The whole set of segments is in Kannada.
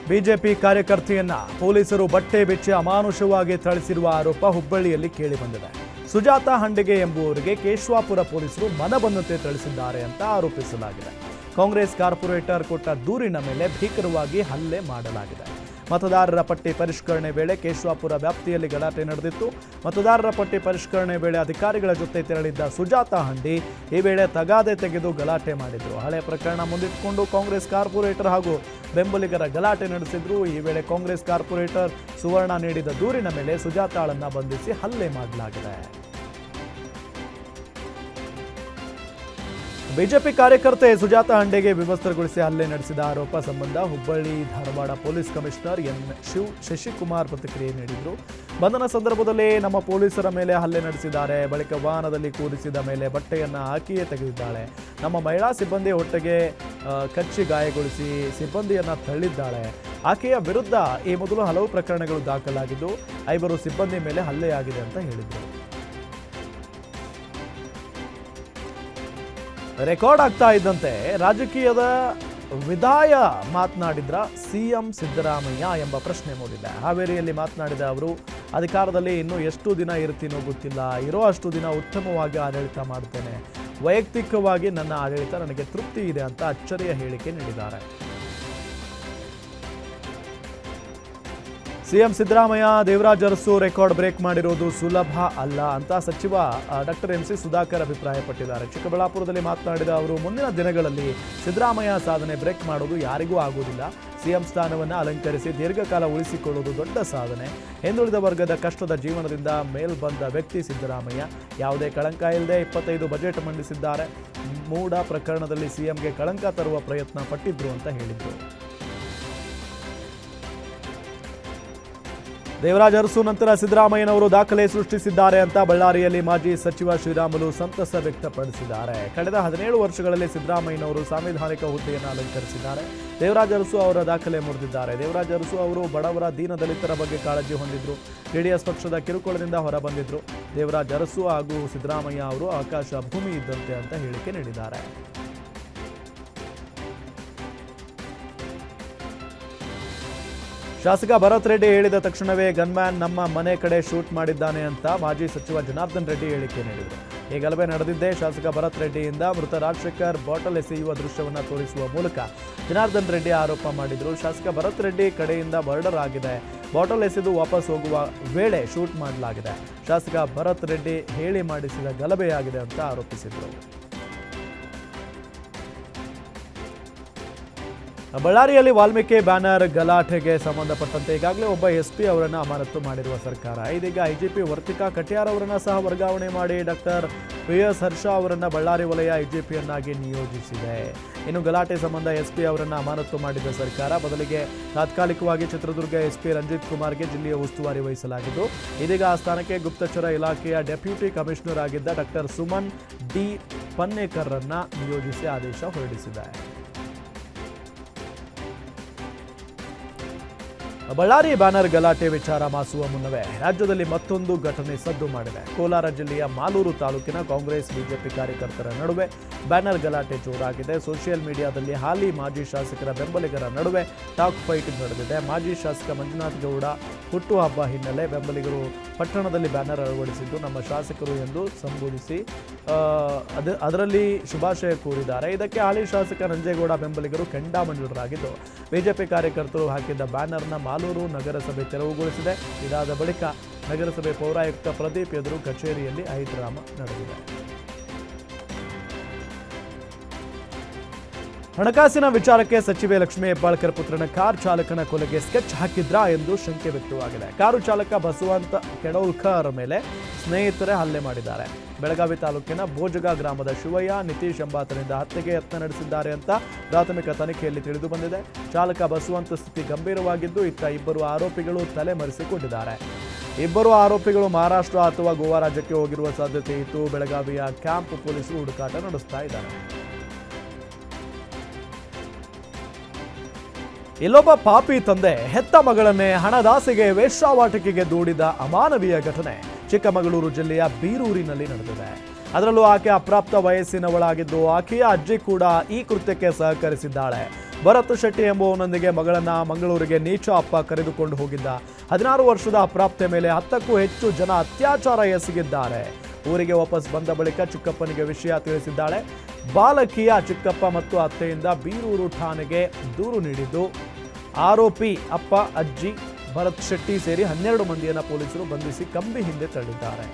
ಬಿಜೆಪಿ ಕಾರ್ಯಕರ್ತೆಯನ್ನ ಪೊಲೀಸರು ಬಟ್ಟೆ ಬಿಚ್ಚಿ ಅಮಾನುಷವಾಗಿ ಥಳಿಸಿರುವ ಆರೋಪ ಹುಬ್ಬಳ್ಳಿಯಲ್ಲಿ ಕೇಳಿಬಂದಿದೆ. ಸುಜಾತ ಹಂಡಿಗೆ ಎಂಬುವರಿಗೆ ಕೇಶವಾಪುರ ಪೊಲೀಸರು ಮನಬಂದಂತೆ ಥಳಿಸಿದ್ದಾರೆ ಅಂತ ಆರೋಪಿಸಲಾಗಿದೆ. ಕಾಂಗ್ರೆಸ್ ಕಾರ್ಪೊರೇಟರ್ ಕೊಟ್ಟ ದೂರಿನ ಮೇಲೆ ಭೀಕರವಾಗಿ ಹಲ್ಲೆ ಮಾಡಲಾಗಿದೆ. ಮತದಾರರ ಪಟ್ಟಿ ಪರಿಷ್ಕರಣೆ ವೇಳೆ ಕೇಶವಾಪುರ ವ್ಯಾಪ್ತಿಯಲ್ಲಿ ಗಲಾಟೆ ನಡೆದಿತ್ತು. ಮತದಾರರ ಪಟ್ಟಿ ಪರಿಷ್ಕರಣೆ ವೇಳೆ ಅಧಿಕಾರಿಗಳ ಜೊತೆ ತೆರಳಿದ್ದ ಸುಜಾತ ಹಂಡಿ ಈ ವೇಳೆ ತಗಾದೆ ತೆಗೆದು ಗಲಾಟೆ ಮಾಡಿದ್ರು. ಹಳೆ ಪ್ರಕರಣ ಮುಂದಿಟ್ಟುಕೊಂಡು ಕಾಂಗ್ರೆಸ್ ಕಾರ್ಪೊರೇಟರ್ ಹಾಗೂ ಬೆಂಬಲಿಗರ ಗಲಾಟೆ ನಡೆಸಿದ್ರು. ಈ ವೇಳೆ ಕಾಂಗ್ರೆಸ್ ಕಾರ್ಪೊರೇಟರ್ ಸುವರ್ಣ ನೀಡಿದ ದೂರಿನ ಮೇಲೆ ಸುಜಾತಾಳನ್ನ ಬಂಧಿಸಿ ಹಲ್ಲೆ ಮಾಡಲಾಗಿದೆ. ಬಿಜೆಪಿ ಕಾರ್ಯಕರ್ತೆ ಸುಜಾತ ಹಂಡೆಗೆ ವಿವಸ್ತ್ರಗೊಳಿಸಿ ಹಲ್ಲೆ ನಡೆಸಿದ ಆರೋಪ ಸಂಬಂಧ Hubballi Dharwad police commissioner N Shashikumar ಪ್ರತಿಕ್ರಿಯೆ ನೀಡಿದರು. ಬಂಧನ ಸಂದರ್ಭದಲ್ಲಿ ನಮ್ಮ ಪೊಲೀಸರ ಮೇಲೆ ಹಲ್ಲೆ ನಡೆಸಿದ್ದಾರೆ. ಬಳಿಕ ವಾಹನದಲ್ಲಿ ಕೂರಿಸಿದ ಮೇಲೆ ಬಟ್ಟೆಯನ್ನು ಹಾಕಿಯೇ ತೆಗೆದಿದ್ದಾಳೆ. ನಮ್ಮ ಮಹಿಳಾ ಸಿಬ್ಬಂದಿ ಹೊಟ್ಟೆಗೆ ಕಚ್ಚಿ ಗಾಯಗೊಳಿಸಿ ಸಿಬ್ಬಂದಿಯನ್ನು ತಳ್ಳಿದ್ದಾಳೆ. ಆಕೆಯ ವಿರುದ್ಧ ಈ ಮೊದಲು ಹಲವು ಪ್ರಕರಣಗಳು ದಾಖಲಾಗಿದ್ದು 5 ಸಿಬ್ಬಂದಿ ಮೇಲೆ ಹಲ್ಲೆಯಾಗಿದೆ ಅಂತ ಹೇಳಿದರು. ರೆಕಾರ್ಡ್ ಆಗ್ತಾ ಇದ್ದಂತೆ ರಾಜಕೀಯದ ವಿದಾಯ ಮಾತನಾಡಿದ್ರ ಸಿಎಂ ಸಿದ್ದರಾಮಯ್ಯ ಎಂಬ ಪ್ರಶ್ನೆ ಮೂಡಿದೆ. ಹಾವೇರಿಯಲ್ಲಿ ಮಾತನಾಡಿದ ಅವರು, ಅಧಿಕಾರದಲ್ಲಿ ಇನ್ನೂ ಎಷ್ಟು ದಿನ ಇರ್ತೀನೋ ಗೊತ್ತಿಲ್ಲ, ಇರೋ ಅಷ್ಟು ದಿನ ಉತ್ತಮವಾಗಿ ಆಡಳಿತ ಮಾಡ್ತೇನೆ. ವೈಯಕ್ತಿಕವಾಗಿ ನನ್ನ ಆಡಳಿತ ನನಗೆ ತೃಪ್ತಿ ಇದೆ ಅಂತ ಅಚ್ಚರಿಯ ಹೇಳಿಕೆ ನೀಡಿದ್ದಾರೆ. CM Siddaramaiah Devaraj Urs record break ಮಾಡಿರೋದು ಸುಲಭ ಅಲ್ಲ ಅಂತ ಸಚಿವ ಡಾಕ್ಟರ್ MC ಸುಧಾಕರ್ ಅಭಿಪ್ರಾಯಪಟ್ಟಿದ್ದಾರೆ. ಚಿಕ್ಕಬಳ್ಳಾಪುರದಲ್ಲಿ ಮಾತನಾಡಿದ ಅವರು, ಮುಂದಿನ ದಿನಗಳಲ್ಲಿ ಸಿದ್ದರಾಮಯ್ಯ ಸಾಧನೆ ಬ್ರೇಕ್ ಮಾಡೋದು ಯಾರಿಗೂ ಆಗುವುದಿಲ್ಲ. ಸಿಎಂ ಸ್ಥಾನವನ್ನು ಅಲಂಕರಿಸಿ ದೀರ್ಘಕಾಲ ಉಳಿಸಿಕೊಳ್ಳುವುದು ದೊಡ್ಡ ಸಾಧನೆ. ಹಿಂದುಳಿದ ವರ್ಗದ ಕಷ್ಟದ ಜೀವನದಿಂದ ಮೇಲ್ಬಂದ ವ್ಯಕ್ತಿ ಸಿದ್ದರಾಮಯ್ಯ. ಯಾವುದೇ ಕಳಂಕ ಇಲ್ಲದೆ 25 ಬಜೆಟ್ ಮಂಡಿಸಿದ್ದಾರೆ. ಮೂಡ ಪ್ರಕರಣದಲ್ಲಿ ಸಿಎಂಗೆ ಕಳಂಕ ತರುವ ಪ್ರಯತ್ನ ಪಟ್ಟಿದ್ರು ಅಂತ ಹೇಳಿದ್ರು. ದೇವರಾಜ್ ಅರಸು ನಂತರ ಸಿದ್ದರಾಮಯ್ಯನವರು ದಾಖಲೆ ಸೃಷ್ಟಿಸಿದ್ದಾರೆ ಅಂತ ಬಳ್ಳಾರಿಯಲ್ಲಿ ಮಾಜಿ ಸಚಿವ ಶ್ರೀರಾಮುಲು ಸಂತಸ ವ್ಯಕ್ತಪಡಿಸಿದ್ದಾರೆ. ಕಳೆದ 17 ವರ್ಷಗಳಲ್ಲಿ ಸಿದ್ದರಾಮಯ್ಯನವರು ಸಾಂವಿಧಾನಿಕ ಹುದ್ದೆಯನ್ನು ಅಲಂಕರಿಸಿದ್ದಾರೆ. ದೇವರಾಜ್ ಅರಸು ಅವರ ದಾಖಲೆ ಮುರಿದಿದ್ದಾರೆ. ದೇವರಾಜ್ ಅರಸು ಅವರು ಬಡವರ ದೀನದಲಿತರ ಬಗ್ಗೆ ಕಾಳಜಿ ಹೊಂದಿದ್ರು. ಜೆಡಿಎಸ್ ಪಕ್ಷದ ಕಿರುಕುಳದಿಂದ ಹೊರಬಂದಿದ್ರು. ದೇವರಾಜ್ ಅರಸು ಹಾಗೂ ಸಿದ್ದರಾಮಯ್ಯ ಅವರು ಆಕಾಶ ಭೂಮಿ ಇದ್ದಂತೆ ಅಂತ ಹೇಳಿಕೆ ನೀಡಿದ್ದಾರೆ. ಶಾಸಕ ಭರತ್ ರೆಡ್ಡಿ ಹೇಳಿದ ತಕ್ಷಣವೇ ಗನ್ಮ್ಯಾನ್ ನಮ್ಮ ಮನೆ ಕಡೆ ಶೂಟ್ ಮಾಡಿದ್ದಾನೆ ಅಂತ ಮಾಜಿ ಸಚಿವ ಜನಾರ್ದನ್ ರೆಡ್ಡಿ ಹೇಳಿಕೆ ನೀಡಿದರು. ಈ ಗಲಭೆ ನಡೆದಿದ್ದೇ ಶಾಸಕ ಭರತ್ ರೆಡ್ಡಿಯಿಂದ ಮೃತ ರಾಜಶೇಖರ್ ಬಾಟಲ್ ಎಸೆಯುವ ದೃಶ್ಯವನ್ನು ತೋರಿಸುವ ಮೂಲಕ ಜನಾರ್ದನ್ ರೆಡ್ಡಿ ಆರೋಪ ಮಾಡಿದರು. ಶಾಸಕ ಭರತ್ ರೆಡ್ಡಿ ಕಡೆಯಿಂದ ಮರ್ಡರ್ ಆಗಿದೆ. ಬಾಟಲ್ ಎಸೆದು ವಾಪಸ್ ಹೋಗುವ ವೇಳೆ ಶೂಟ್ ಮಾಡಲಾಗಿದೆ. ಶಾಸಕ ಭರತ್ ರೆಡ್ಡಿ ಹೇಳಿ ಮಾಡಿಸಿದ ಗಲಭೆಯಾಗಿದೆ ಅಂತ ಆರೋಪಿಸಿದರು. ಬಳ್ಳಾರಿಯಲ್ಲಿ ವಾಲ್ಮೀಕಿ ಬ್ಯಾನರ್ ಗಲಾಟೆಗೆ ಸಂಬಂಧಪಟ್ಟಂತೆ ಈಗಾಗಲೇ ಒಬ್ಬ SP ಅವರನ್ನು ಅಮಾನತು ಮಾಡಿರುವ ಸರ್ಕಾರ ಇದೀಗ IGP ವರ್ತಿಕಾ ಕಟ್ಯಾರ್ ಅವರನ್ನು ಸಹ ವರ್ಗಾವಣೆ ಮಾಡಿ ಡಾಕ್ಟರ್ PS ಹರ್ಷ ಅವರನ್ನು ಬಳ್ಳಾರಿ ವಲಯ IGPಯನ್ನಾಗಿ ನಿಯೋಜಿಸಿದೆ. ಇನ್ನು ಗಲಾಟೆ ಸಂಬಂಧ SP ಅವರನ್ನು ಅಮಾನತು ಮಾಡಿದ ಸರ್ಕಾರ ಬದಲಿಗೆ ತಾತ್ಕಾಲಿಕವಾಗಿ ಚಿತ್ರದುರ್ಗ SP ರಂಜಿತ್ ಕುಮಾರ್ಗೆ ಜಿಲ್ಲೆಯ ಉಸ್ತುವಾರಿ ವಹಿಸಲಾಗಿದ್ದು, ಇದೀಗ ಆ ಸ್ಥಾನಕ್ಕೆ ಗುಪ್ತಚರ ಇಲಾಖೆಯ ಡೆಪ್ಯೂಟಿ ಕಮಿಷನರ್ ಆಗಿದ್ದ ಡಾಕ್ಟರ್ ಸುಮನ್ D ಪನ್ನೇಕರ್ರನ್ನ ನಿಯೋಜಿಸಿ ಆದೇಶ ಹೊರಡಿಸಿದೆ. ಬಳ್ಳಾರಿ ಬ್ಯಾನರ್ ಗಲಾಟೆ ವಿಚಾರ ಮಾಸುವ ಮುನ್ನವೇ ರಾಜ್ಯದಲ್ಲಿ ಮತ್ತೊಂದು ಘಟನೆ ಸದ್ದು ಮಾಡಿದೆ. ಕೋಲಾರ ಜಿಲ್ಲೆಯ ಮಾಲೂರು ತಾಲೂಕಿನ ಕಾಂಗ್ರೆಸ್ ಬಿಜೆಪಿ ಕಾರ್ಯಕರ್ತರ ನಡುವೆ ಬ್ಯಾನರ್ ಗಲಾಟೆ ಜೋರಾಗಿದೆ. ಸೋಷಿಯಲ್ ಮೀಡಿಯಾದಲ್ಲಿ ಹಾಲಿ ಮಾಜಿ ಶಾಸಕರ ಬೆಂಬಲಿಗರ ನಡುವೆ ಟಾಕ್ ಫೈಟ್ ನಡೆದಿದೆ. ಮಾಜಿ ಶಾಸಕ ಮಂಜುನಾಥ್ ಗೌಡ ಹುಟ್ಟುಹಬ್ಬ ಹಿನ್ನೆಲೆ ಬೆಂಬಲಿಗರು ಪಟ್ಟಣದಲ್ಲಿ ಬ್ಯಾನರ್ ಅಳವಡಿಸಿದ್ದು ನಮ್ಮ ಶಾಸಕರು ಎಂದು ಸಂಬೋಧಿಸಿ ಅದರಲ್ಲಿ ಶುಭಾಶಯ ಕೋರಿದ್ದಾರೆ. ಇದಕ್ಕೆ ಹಾಲಿ ಶಾಸಕ ನಂಜೇಗೌಡ ಬೆಂಬಲಿಗರು ಕೆಂಡಾಮಂಡಲರಾಗಿದ್ದು, ಬಿಜೆಪಿ ಕಾರ್ಯಕರ್ತರು ಹಾಕಿದ್ದ ಬ್ಯಾನರ್ನ ಮಾಲೂರು ನಗರಸಭೆ ತೆರವುಗೊಳಿಸಿದೆ. ಇದಾದ ಬಳಿಕ ನಗರಸಭೆ ಪೌರಾಯುಕ್ತ ಪ್ರದೀಪ್ ಎದುರು ಕಚೇರಿಯಲ್ಲಿ ಐಡ್ರಾಮ ನಡೆದಿದೆ. ಹಣಕಾಸಿನ ವಿಚಾರಕ್ಕೆ ಸಚಿವೆ ಲಕ್ಷ್ಮೀ ಹೆಬ್ಬಾಳ್ಕರ್ ಪುತ್ರನ ಕಾರ್ ಚಾಲಕನ ಕೊಲೆಗೆ ಸ್ಕೆಚ್ ಹಾಕಿದ್ರಾ ಎಂದು ಶಂಕೆ ವ್ಯಕ್ತವಾಗಿದೆ. ಕಾರು ಚಾಲಕ ಬಸವಂತ ಕೆಡೋಲ್ಕರ್ ಮೇಲೆ ಸ್ನೇಹಿತರೇ ಹಲ್ಲೆ ಮಾಡಿದ್ದಾರೆ. ಬೆಳಗಾವಿ ತಾಲೂಕಿನ ಬೋಜಗ ಗ್ರಾಮದ ಶಿವಯ್ಯ ನಿತೀಶ್ ಎಂಬಾತನಿಂದ ಹತ್ಯೆಗೆ ಯತ್ನ ನಡೆಸಿದ್ದಾರೆ ಅಂತ ಪ್ರಾಥಮಿಕ ತನಿಖೆಯಲ್ಲಿ ತಿಳಿದು ಬಂದಿದೆ. ಚಾಲಕ ಬಸವಂತ ಸ್ಥಿತಿ ಗಂಭೀರವಾಗಿದ್ದು, ಇತ್ತ 2 ಆರೋಪಿಗಳು ತಲೆಮರೆಸಿಕೊಂಡಿದ್ದಾರೆ. 2 ಆರೋಪಿಗಳು ಮಹಾರಾಷ್ಟ್ರ ಅಥವಾ ಗೋವಾ ರಾಜ್ಯಕ್ಕೆ ಹೋಗಿರುವ ಸಾಧ್ಯತೆ ಇತ್ತು. ಬೆಳಗಾವಿಯ ಕ್ಯಾಂಪ್ ಪೊಲೀಸರು ಹುಡುಕಾಟ ನಡೆಸ್ತಾ ಇದ್ದಾರೆ. ಇಲ್ಲೊಬ್ಬ ಪಾಪಿ ತಂದೆ ಹೆತ್ತ ಮಗಳನ್ನೇ ಹಣದಾಸೆಗೆ ವೇಶ್ಯಾವಾಟಿಕೆಗೆ ದೂಡಿದ ಅಮಾನವೀಯ ಘಟನೆ ಚಿಕ್ಕಮಗಳೂರು ಜಿಲ್ಲೆಯ ಬೀರೂರಿನಲ್ಲಿ ನಡೆದಿದೆ. ಅದರಲ್ಲೂ ಆಕೆ ಅಪ್ರಾಪ್ತ ವಯಸ್ಸಿನವಳಾಗಿದ್ದು, ಆಕೆಯ ಅಜ್ಜಿ ಕೂಡ ಈ ಕೃತ್ಯಕ್ಕೆ ಸಹಕರಿಸಿದ್ದಾಳೆ. ಭರತ್ ಶೆಟ್ಟಿ ಎಂಬುವನೊಂದಿಗೆ ಮಗಳನ್ನ ಮಂಗಳೂರಿಗೆ ನೀಚ ಅಪ್ಪ ಕರೆದುಕೊಂಡು ಹೋಗಿದ್ದ. 16 ವರ್ಷದ ಅಪ್ರಾಪ್ತೆ ಮೇಲೆ 10ಕ್ಕೂ ಹೆಚ್ಚು ಜನ ಅತ್ಯಾಚಾರ ಎಸಗಿದ್ದಾರೆ. ಊರಿಗೆ ವಾಪಸ್ ಬಂದ ಬಳಿಕ ಚಿಕ್ಕಪ್ಪನಿಗೆ ವಿಷಯ ತಿಳಿಸಿದ್ದಾಳೆ. ಬಾಲಕಿಯ ಚಿಕ್ಕಪ್ಪ ಮತ್ತು ಅತ್ತೆಯಿಂದ ಬೀರೂರು ಠಾಣೆಗೆ ದೂರು ನೀಡಿದ್ದು, ಆರೋಪಿ ಅಪ್ಪ, ಅಜ್ಜಿ ಭರತ್ ಶೆಟ್ಟಿ ಸೇರಿ 12 ಮಂದಿಯನ್ನು ಪೊಲೀಸರು ಬಂಧಿಸಿ ಕಂಬಿ ಹಿಂದೆ ತಳ್ಳಿದ್ದಾರೆ.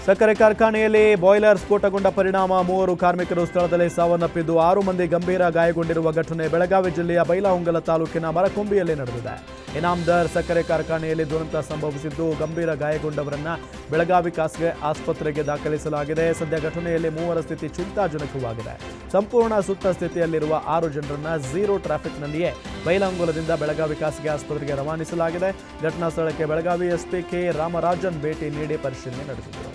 ಸಕ್ಕರೆ ಕಾರ್ಖಾನೆಯಲ್ಲಿ ಬಾಯ್ಲರ್ ಸ್ಫೋಟಗೊಂಡ ಪರಿಣಾಮ 3 ಕಾರ್ಮಿಕರು ಸ್ಥಳದಲ್ಲೇ ಸಾವನ್ನಪ್ಪಿದ್ದು 6 ಮಂದಿ ಗಂಭೀರ ಗಾಯಗೊಂಡಿರುವ ಘಟನೆ ಬೆಳಗಾವಿ ಜಿಲ್ಲೆಯ ಬೈಲಹೊಂಗಲ ತಾಲೂಕಿನ ಮರಕೊಂಬಿಯಲ್ಲಿ ನಡೆದಿದೆ. ಇನಾಮದಾರ್ ಸಕ್ಕರೆ ಕಾರ್ಖಾನೆಯಲ್ಲಿ ದುರಂತ ಸಂಭವಿಸಿದ್ದು ಗಂಭೀರ ಗಾಯಗೊಂಡವರನ್ನ ಬೆಳಗಾವಿ ಖಾಸಗಿ ಆಸ್ಪತ್ರೆಗೆ ದಾಖಲಿಸಲಾಗಿದೆ. ಸದ್ಯ ಘಟನೆಯಲ್ಲಿ 3ರ ಸ್ಥಿತಿ ಚಿಂತಾಜನಕವಾಗಿದೆ. ಸಂಪೂರ್ಣ ಸುತ್ತ ಸ್ಥಿತಿಯಲ್ಲಿರುವ 6 ಜನರನ್ನ ಝೀರೋ ಟ್ರಾಫಿಕ್ನಲ್ಲಿಯೇ ಬೈಲಹೊಂಗಲದಿಂದ ಬೆಳಗಾವಿ ಖಾಸಗಿ ಆಸ್ಪತ್ರೆಗೆ ರವಾನಿಸಲಾಗಿದೆ. ಘಟನಾ ಸ್ಥಳಕ್ಕೆ ಬೆಳಗಾವಿ ಎಸ್ಪಿ ಕೆ ರಾಮರಾಜನ್ ಭೇಟಿ ನೀಡಿ ಪರಿಶೀಲನೆ ನಡೆಸಿದರು.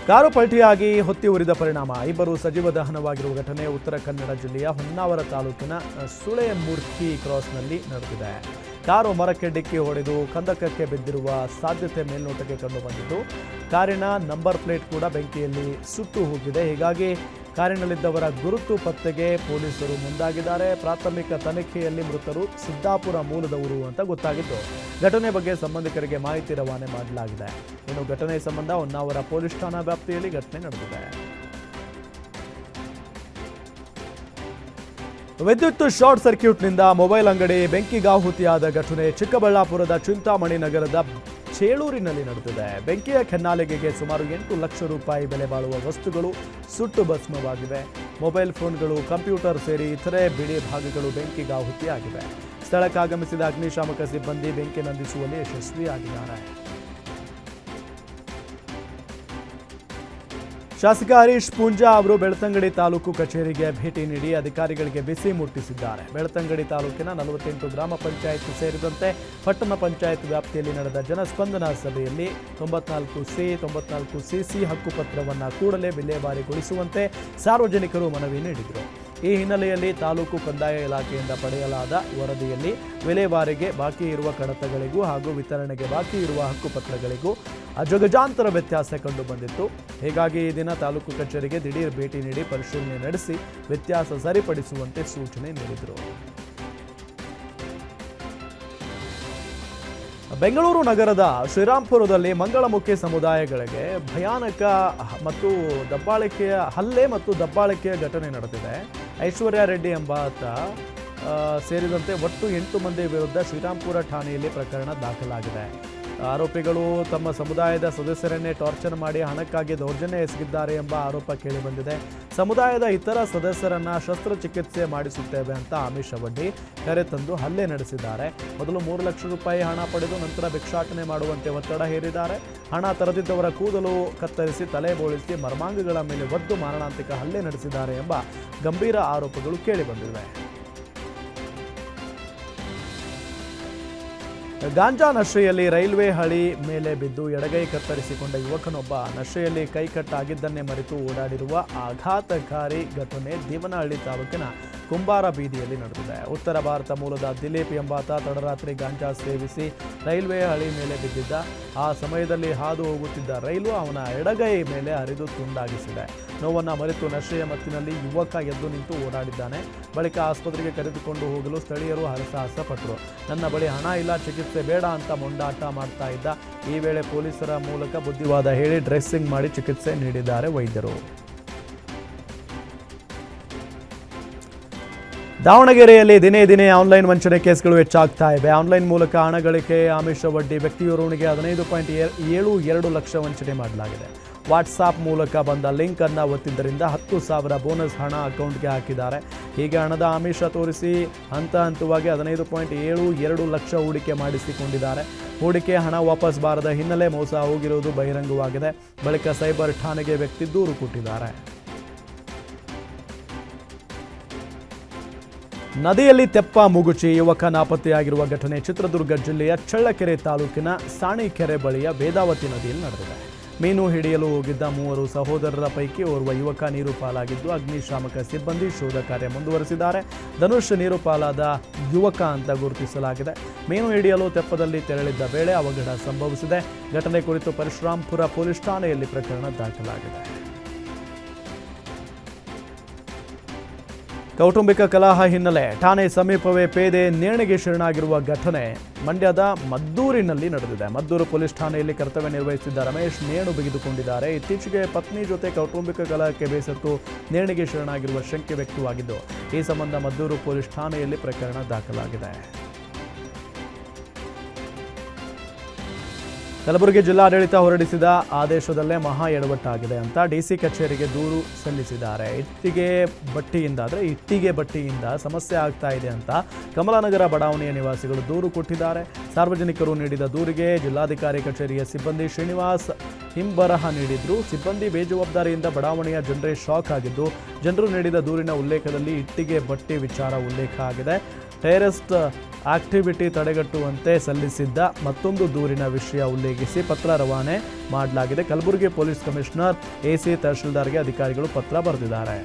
ಕಾರು ಪಲ್ಟಿಯಾಗಿ ಹೊತ್ತಿ ಉರಿದ ಪರಿಣಾಮ 2 ಸಜೀವ ದಹನವಾಗಿರುವ ಘಟನೆ ಉತ್ತರ ಕನ್ನಡ ಜಿಲ್ಲೆಯ ಹೊನ್ನಾವರ ತಾಲೂಕಿನ ಸುಳೆಮೂರ್ತಿ ಕ್ರಾಸ್ನಲ್ಲಿ ನಡೆದಿದೆ. ಕಾರು ಮರಕ್ಕೆ ಡಿಕ್ಕಿ ಹೊಡೆದು ಕಂದಕಕ್ಕೆ ಬಿದ್ದಿರುವ ಸಾಧ್ಯತೆ ಮೇಲ್ನೋಟಕ್ಕೆ ಕಂಡುಬಂದಿದ್ದು, ಕಾರಿನ ನಂಬರ್ ಪ್ಲೇಟ್ ಕೂಡ ಬೆಂಕಿಯಲ್ಲಿ ಸುಟ್ಟು ಹೋಗಿದೆ. ಹೀಗಾಗಿ ಕಾರಿನಲ್ಲಿದ್ದವರ ಗುರುತು ಪತ್ತೆಗೆ ಪೊಲೀಸರು ಮುಂದಾಗಿದ್ದಾರೆ. ಪ್ರಾಥಮಿಕ ತನಿಖೆಯಲ್ಲಿ ಮೃತರು ಸಿದ್ದಾಪುರ ಮೂಲದವರು ಅಂತ ಗೊತ್ತಾಗಿದ್ದು, ಘಟನೆ ಬಗ್ಗೆ ಸಂಬಂಧಿಕರಿಗೆ ಮಾಹಿತಿ ರವಾನೆ ಮಾಡಲಾಗಿದೆ. ಇನ್ನು ಘಟನೆ ಸಂಬಂಧ ಹೊನ್ನಾವರ ಪೊಲೀಸ್ ಠಾಣಾ ವ್ಯಾಪ್ತಿಯಲ್ಲಿ ಘಟನೆ ನಡೆದಿದೆ. ವಿದ್ಯುತ್ ಶಾರ್ಟ್ ಸರ್ಕ್ಯೂಟ್ನಿಂದ ಮೊಬೈಲ್ ಅಂಗಡಿ ಬೆಂಕಿಗಾಹುತಿಯಾದ ಘಟನೆ ಚಿಕ್ಕಬಳ್ಳಾಪುರದ ಚಿಂತಾಮಣಿ ನಗರದ ಚೇಳೂರಿನಲ್ಲಿ ನಡೆದಿದೆ. ಬೆಂಕಿಯ ಕೆನ್ನಾಲಿಗೆಗೆ ಸುಮಾರು 8 ಲಕ್ಷ ರೂಪಾಯಿ ಬೆಲೆ ಬಾಳುವ ವಸ್ತುಗಳು ಸುಟ್ಟು ಭಸ್ಮವಾಗಿವೆ. ಮೊಬೈಲ್ ಫೋನ್ಗಳು, ಕಂಪ್ಯೂಟರ್ ಸೇರಿ ಇತರೆ ಬಿಡಿ ಭಾಗಗಳು ಬೆಂಕಿಗಾಹುತಿಯಾಗಿವೆ. ಸ್ಥಳಕ್ಕಾಗಮಿಸಿದ ಅಗ್ನಿಶಾಮಕ ಸಿಬ್ಬಂದಿ ಬೆಂಕಿ ನಂದಿಸುವಲ್ಲಿ ಯಶಸ್ವಿಯಾಗಿದ್ದಾರೆ. ಶಾಸಕ ಹರೀಶ್ ಪೂಂಜಾ ಅವರು ಬೆಳ್ತಂಗಡಿ ತಾಲೂಕು ಕಚೇರಿಗೆ ಭೇಟಿ ನೀಡಿ ಅಧಿಕಾರಿಗಳಿಗೆ ಬಿಸಿ ಮುಟ್ಟಿಸಿದ್ದಾರೆ. ಬೆಳ್ತಂಗಡಿ ತಾಲೂಕಿನ 48 ಗ್ರಾಮ ಪಂಚಾಯತ್ ಸೇರಿದಂತೆ ಪಟ್ಟಣ ಪಂಚಾಯತ್ ವ್ಯಾಪ್ತಿಯಲ್ಲಿ ನಡೆದ ಜನಸ್ಪಂದನಾ ಸಭೆಯಲ್ಲಿ 94C, 94CC ಹಕ್ಕುಪತ್ರವನ್ನು ಕೂಡಲೇ ವಿಲೇವಾರಿಗೊಳಿಸುವಂತೆ ಸಾರ್ವಜನಿಕರು ಮನವಿ ನೀಡಿದರು. ಈ ಹಿನ್ನೆಲೆಯಲ್ಲಿ ತಾಲೂಕು ಕಂದಾಯ ಇಲಾಖೆಯಿಂದ ಪಡೆಯಲಾದ ವರದಿಯಲ್ಲಿ ವಿಲೇವಾರಿಗೆ ಬಾಕಿ ಇರುವ ಕಡತಗಳಿಗೂ ಹಾಗೂ ವಿತರಣೆಗೆ ಬಾಕಿ ಇರುವ ಹಕ್ಕುಪತ್ರಗಳಿಗೂ ಅಜಗಜಾಂತರ ವ್ಯತ್ಯಾಸ ಕಂಡುಬಂದಿತ್ತು. ಹೀಗಾಗಿ ಈ ದಿನ ತಾಲೂಕು ಕಚೇರಿಗೆ ದಿಢೀರ್ ಭೇಟಿ ನೀಡಿ ಪರಿಶೀಲನೆ ನಡೆಸಿ ವ್ಯತ್ಯಾಸ ಸರಿಪಡಿಸುವಂತೆ ಸೂಚನೆ ನೀಡಿದರು. ಬೆಂಗಳೂರು ನಗರದ ಶ್ರೀರಾಂಪುರದಲ್ಲಿ ಮಂಗಳಮುಖಿ ಸಮುದಾಯಗಳಿಗೆ ಭಯಾನಕ ಮತ್ತು ದಬ್ಬಾಳಿಕೆಯ ಹಲ್ಲೆ ಮತ್ತು ದಬ್ಬಾಳಿಕೆಯ ಘಟನೆ ನಡೆದಿದೆ. ಐಶ್ವರ್ಯ ರೆಡ್ಡಿ ಎಂಬಾತ ಸೇರಿದಂತೆ ಒಟ್ಟು 8 ಮಂದಿ ವಿರುದ್ಧ ಶ್ರೀರಾಂಪುರ ಠಾಣೆಯಲ್ಲಿ ಪ್ರಕರಣ ದಾಖಲಾಗಿದೆ. ಆರೋಪಿಗಳು ತಮ್ಮ ಸಮುದಾಯದ ಸದಸ್ಯರನ್ನೇ ಟಾರ್ಚರ್ ಮಾಡಿ ಹಣಕ್ಕಾಗಿ ದೌರ್ಜನ್ಯ ಎಸಗಿದ್ದಾರೆ ಎಂಬ ಆರೋಪ ಕೇಳಿಬಂದಿದೆ. ಸಮುದಾಯದ ಇತರ ಸದಸ್ಯರನ್ನ ಶಸ್ತ್ರಚಿಕಿತ್ಸೆ ಮಾಡಿಸುತ್ತೇವೆ ಅಂತ ಆಮಿಷವೊಡ್ಡಿ ಕರೆತಂದು ಹಲ್ಲೆ ನಡೆಸಿದ್ದಾರೆ. ಮೊದಲು 3 ಲಕ್ಷ ರೂಪಾಯಿ ಹಣ ಪಡೆದು ನಂತರ ಭಿಕ್ಷಾಟನೆ ಮಾಡುವಂತೆ ಒತ್ತಡ ಹೇರಿದ್ದಾರೆ. ಹಣ ತರದಿದ್ದವರ ಕೂದಲು ಕತ್ತರಿಸಿ ತಲೆ ಬೋಳಿಸಿ ಮರ್ಮಾಂಗಗಳ ಮೇಲೆ ಒದ್ದು ಮಾರಣಾಂತಿಕ ಹಲ್ಲೆ ನಡೆಸಿದ್ದಾರೆ ಎಂಬ ಗಂಭೀರ ಆರೋಪಗಳು ಕೇಳಿಬಂದಿವೆ. ಗಾಂಜಾ ನಶೆಯಲ್ಲಿ ರೈಲ್ವೆ ಹಳಿ ಮೇಲೆ ಬಿದ್ದು ಎಡಗೈ ಕತ್ತರಿಸಿಕೊಂಡ ಯುವಕನೊಬ್ಬ ನಶೆಯಲ್ಲಿ ಕೈಕಟ್ಟಾಗಿದ್ದನ್ನೇ ಮರೆತು ಓಡಾಡಿರುವ ಆಘಾತಕಾರಿ ಘಟನೆ ದೇವನಹಳ್ಳಿ ತಾಲೂಕಿನ ಕುಂಬಾರ ಬೀದಿಯಲ್ಲಿ ನಡೆದಿದೆ. ಉತ್ತರ ಭಾರತ ಮೂಲದ ದಿಲೀಪ್ ಎಂಬಾತ ತಡರಾತ್ರಿ ಗಾಂಜಾ ಸೇವಿಸಿ ರೈಲ್ವೆ ಹಳಿ ಮೇಲೆ ಬಿದ್ದಿದ್ದ. ಆ ಸಮಯದಲ್ಲಿ ಹಾದು ಹೋಗುತ್ತಿದ್ದ ರೈಲು ಅವನ ಎಡಗೈ ಮೇಲೆ ಹರಿದು ತುಂಡಾಗಿಸಿದೆ. ನೋವನ್ನು ಮರೆತು ನಶೆಯ ಮತ್ತಿನಲ್ಲಿ ಯುವಕ ಎದ್ದು ನಿಂತು ಓಡಾಡಿದ್ದಾನೆ. ಬಳಿಕ ಆಸ್ಪತ್ರೆಗೆ ಕರೆದುಕೊಂಡು ಹೋಗಲು ಸ್ಥಳೀಯರು ಹರಸಾಹಸ ಪಟ್ಟರು. ನನ್ನ ಬಳಿ ಹಣ ಇಲ್ಲ, ಚಿಕಿತ್ಸೆ ಬೇಡ ಅಂತ ಮೊಂಡಾಟ ಮಾಡ್ತಾ ಇದ್ದ. ಈ ವೇಳೆ ಪೊಲೀಸರ ಮೂಲಕ ಬುದ್ಧಿವಾದ ಹೇಳಿ ಡ್ರೆಸ್ಸಿಂಗ್ ಮಾಡಿ ಚಿಕಿತ್ಸೆ ನೀಡಿದ್ದಾರೆ ವೈದ್ಯರು. ದಾವಣಗೆರೆಯಲ್ಲಿ ದಿನೇ ದಿನೇ ಆನ್ಲೈನ್ ವಂಚನೆ ಕೇಸ್ಗಳು ಹೆಚ್ಚಾಗ್ತಾ ಇವೆ. ಆನ್ಲೈನ್ ಮೂಲಕ ಹಣ ಗಳಿಕೆ, ಆಮಿಷ ವಡ್ಡಿ, ವ್ಯಕ್ತಿಯೋರ್ವನಿಗೆ 15.72 ಲಕ್ಷ ವಂಚನೆ ಮಾಡಲಾಗಿದೆ. ವಾಟ್ಸಾಪ್ ಮೂಲಕ ಬಂದ ಲಿಂಕ್ ಅನ್ನು ಒತ್ತಿದ್ದರಿಂದ 10,000 ಬೋನಸ್ ಹಣ ಅಕೌಂಟ್ಗೆ ಹಾಕಿದ್ದಾರೆ. ಹೀಗೆ ಹಣದ ಆಮಿಷ ತೋರಿಸಿ ಹಂತವಾಗಿ 15.72 ಲಕ್ಷ ಹೂಡಿಕೆ ಮಾಡಿಸಿಕೊಂಡಿದ್ದಾರೆ. ಹೂಡಿಕೆ ಹಣ ವಾಪಸ್ ಬಾರದ ಹಿನ್ನೆಲೆ ಮೋಸ ಹೋಗಿರುವುದು ಬಹಿರಂಗವಾಗಿದೆ. ಬಳಿಕ ಸೈಬರ್ ಠಾಣೆಗೆ ವ್ಯಕ್ತಿ ದೂರು ಕೊಟ್ಟಿದ್ದಾರೆ. ನದಿಯಲ್ಲಿ ತೆಪ್ಪ ಮುಗುಚಿ ಯುವಕ ನಾಪತ್ತೆಯಾಗಿರುವ ಘಟನೆ ಚಿತ್ರದುರ್ಗ ಜಿಲ್ಲೆಯ ಚಳ್ಳಕೆರೆ ತಾಲೂಕಿನ ಸಾಣಿಕೆರೆ ಬಳಿಯ ವೇದಾವತಿ ನದಿಯಲ್ಲಿ ನಡೆದಿದೆ. ಮೀನು ಹಿಡಿಯಲು ಹೋಗಿದ್ದ 3 ಸಹೋದರರ ಪೈಕಿ ಓರ್ವ ಯುವಕ ನೀರು ಪಾಲಾಗಿದ್ದು ಅಗ್ನಿಶಾಮಕ ಸಿಬ್ಬಂದಿ ಶೋಧ ಕಾರ್ಯ ಮುಂದುವರೆಸಿದ್ದಾರೆ. ಧನುಷ್ ನೀರು ಪಾಲಾದ ಯುವಕ ಅಂತ ಗುರುತಿಸಲಾಗಿದೆ. ಮೀನು ಹಿಡಿಯಲು ತೆಪ್ಪದಲ್ಲಿ ತೆರಳಿದ್ದ ವೇಳೆ ಅವಘಡ ಸಂಭವಿಸಿದೆ. ಘಟನೆ ಕುರಿತು ಪರಶುರಾಂಪುರ ಪೊಲೀಸ್ ಠಾಣೆಯಲ್ಲಿ ಪ್ರಕರಣ ದಾಖಲಾಗಿದೆ. ಕೌಟುಂಬಿಕ ಕಲಹ ಹಿನ್ನೆಲೆ ಠಾಣೆ ಸಮೀಪವೇ ಪೇದೆ ನೇಣಿಗೆ ಶರಣಾಗಿರುವ ಘಟನೆ ಮಂಡ್ಯದ ಮದ್ದೂರಿನಲ್ಲಿ ನಡೆದಿದೆ. ಮದ್ದೂರು ಪೊಲೀಸ್ ಠಾಣೆಯಲ್ಲಿ ಕರ್ತವ್ಯ ನಿರ್ವಹಿಸುತ್ತಿದ್ದ ರಮೇಶ್ ನೇಣು ಬಿಗಿದುಕೊಂಡಿದ್ದಾರೆ. ಇತ್ತೀಚೆಗೆ ಪತ್ನಿ ಜೊತೆ ಕೌಟುಂಬಿಕ ಕಲಹಕ್ಕೆ ಬೇಸತ್ತು ನೇಣಿಗೆ ಶರಣಾಗಿರುವ ಶಂಕೆ ವ್ಯಕ್ತವಾಗಿದ್ದು, ಈ ಸಂಬಂಧ ಮದ್ದೂರು ಪೊಲೀಸ್ ಠಾಣೆಯಲ್ಲಿ ಪ್ರಕರಣ ದಾಖಲಾಗಿದೆ. ಕಲಬುರಗಿ ಜಿಲ್ಲಾಡಳಿತ ಹೊರಡಿಸಿದ ಆದೇಶದಲ್ಲೇ ಮಹಾ ಎಡವಟ್ಟಾಗಿದೆ ಅಂತ ಡಿಸಿ ಕಚೇರಿಗೆ ದೂರು ಸಲ್ಲಿಸಿದ್ದಾರೆ. ಇಟ್ಟಿಗೆ ಬಟ್ಟಿಯಿಂದ ಸಮಸ್ಯೆ ಆಗ್ತಾ ಇದೆ ಅಂತ ಕಮಲಾನಗರ ಬಡಾವಣೆಯ ನಿವಾಸಿಗಳು ದೂರು ಕೊಟ್ಟಿದ್ದಾರೆ. ಸಾರ್ವಜನಿಕರು ನೀಡಿದ ದೂರಿಗೆ ಜಿಲ್ಲಾಧಿಕಾರಿ ಕಚೇರಿಯ ಸಿಬ್ಬಂದಿ ಶ್ರೀನಿವಾಸ್ ಹಿಂಬರಹ ನೀಡಿದ್ರು. ಸಿಬ್ಬಂದಿ ಬೇಜವಾಬ್ದಾರಿಯಿಂದ ಬಡಾವಣೆಯ ಜನರೇ ಶಾಕ್ ಆಗಿದ್ದು, ಜನರು ನೀಡಿದ ದೂರಿನ ಉಲ್ಲೇಖದಲ್ಲಿ ಇಟ್ಟಿಗೆ ಬಟ್ಟಿ ವಿಚಾರ ಉಲ್ಲೇಖ ಆಗಿದೆ. ಟೆರರಿಸ್ಟ್ ಆಕ್ಟಿವಿಟಿ ತಡೆಗಟ್ಟುವಂತೆ ಸಲ್ಲಿಸಿದ್ದ ಮತ್ತೊಂದು ದೂರಿನ ವಿಷಯ ಉಲ್ಲೇಖಿಸಿ ಪತ್ರ ರವಾನೆ ಮಾಡಲಾಗಿದೆ. ಕಲಬುರಗಿ ಪೊಲೀಸ್ ಕಮಿಷನರ್ ಎಸಿ ತಹಶೀಲ್ದಾರ್ಗೆ ಅಧಿಕಾರಿಗಳು ಪತ್ರ ಬರೆದಿದ್ದಾರೆ.